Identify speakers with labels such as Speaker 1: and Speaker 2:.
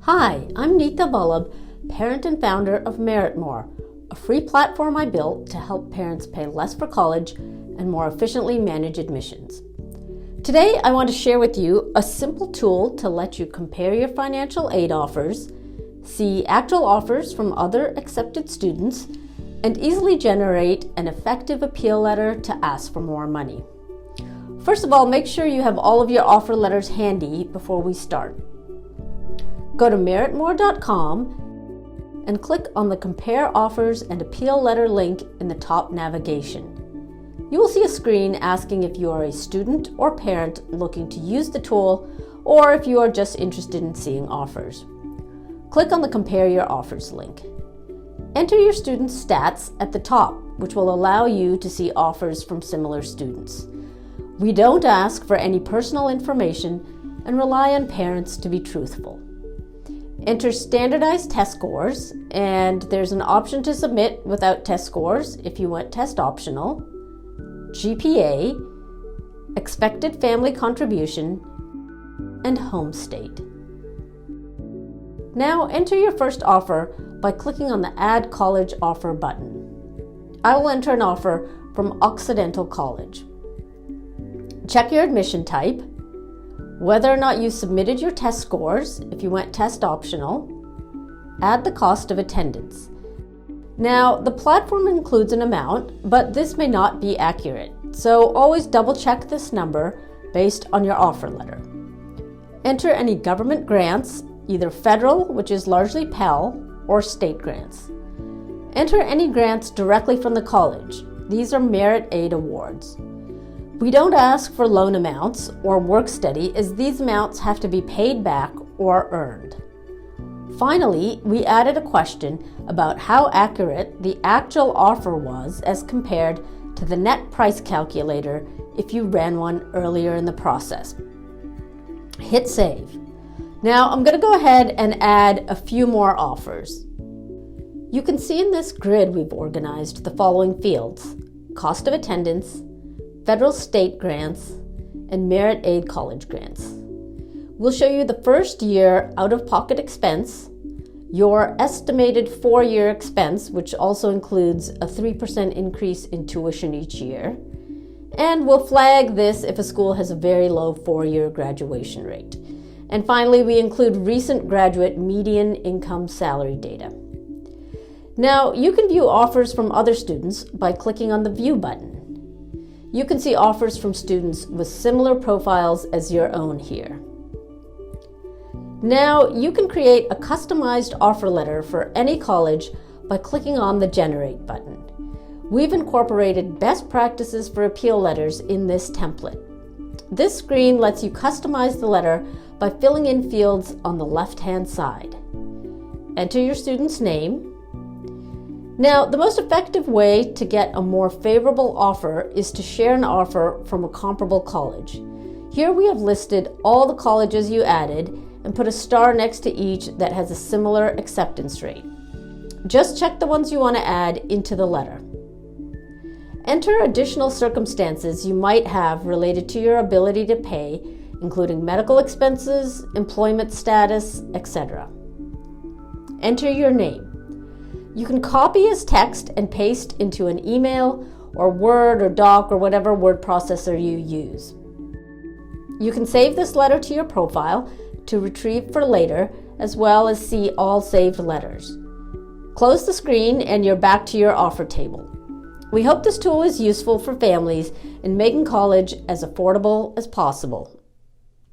Speaker 1: Hi, I'm Neeta Vallabh, parent and founder of Meritmore, a free platform I built to help parents pay less for college and more efficiently manage admissions. Today, I want to share with you a simple tool to let you compare your financial aid offers, see actual offers from other accepted students, and easily generate an effective appeal letter to ask for more money. First of all, make sure you have all of your offer letters handy before we start. Go to meritmore.com and click on the Compare Offers and Appeal Letter link in the top navigation. You will see a screen asking if you are a student or parent looking to use the tool, or if you are just interested in seeing offers. Click on the Compare Your Offers link. Enter your student's stats at the top, which will allow you to see offers from similar students. We don't ask for any personal information and rely on parents to be truthful. Enter standardized test scores, and there's an option to submit without test scores if you want test optional, GPA, expected family contribution, and home state. Now enter your first offer by clicking on the Add College Offer button. I will enter an offer from Occidental College. Check your admission type, whether or not you submitted your test scores if you went test optional, add the cost of attendance. Now, the platform includes an amount, but this may not be accurate, so always double check this number based on your offer letter. Enter any government grants, either federal, which is largely Pell, or state grants. Enter any grants directly from the college. These are merit aid awards. We don't ask for loan amounts or work study, as these amounts have to be paid back or earned. Finally, we added a question about how accurate the actual offer was as compared to the net price calculator if you ran one earlier in the process. Hit save. Now I'm going to go ahead and add a few more offers. You can see in this grid we've organized the following fields: cost of attendance, federal state grants, and merit aid college grants. We'll show you the first year out-of-pocket expense, your estimated 4-year expense, which also includes a 3% increase in tuition each year, and we'll flag this if a school has a very low 4-year graduation rate. And finally, we include recent graduate median income salary data. Now, you can view offers from other students by clicking on the View button. You can see offers from students with similar profiles as your own here. Now, you can create a customized offer letter for any college by clicking on the Generate button. We've incorporated best practices for appeal letters in this template. This screen lets you customize the letter by filling in fields on the left-hand side. Enter your student's name. Now, the most effective way to get a more favorable offer is to share an offer from a comparable college. Here we have listed all the colleges you added and put a star next to each that has a similar acceptance rate. Just check the ones you want to add into the letter. Enter additional circumstances you might have related to your ability to pay, including medical expenses, employment status, etc. Enter your name. You can copy as text and paste into an email or Word or Doc or whatever word processor you use. You can save this letter to your profile to retrieve for later, as well as see all saved letters. Close the screen and you're back to your offer table. We hope this tool is useful for families in making college as affordable as possible.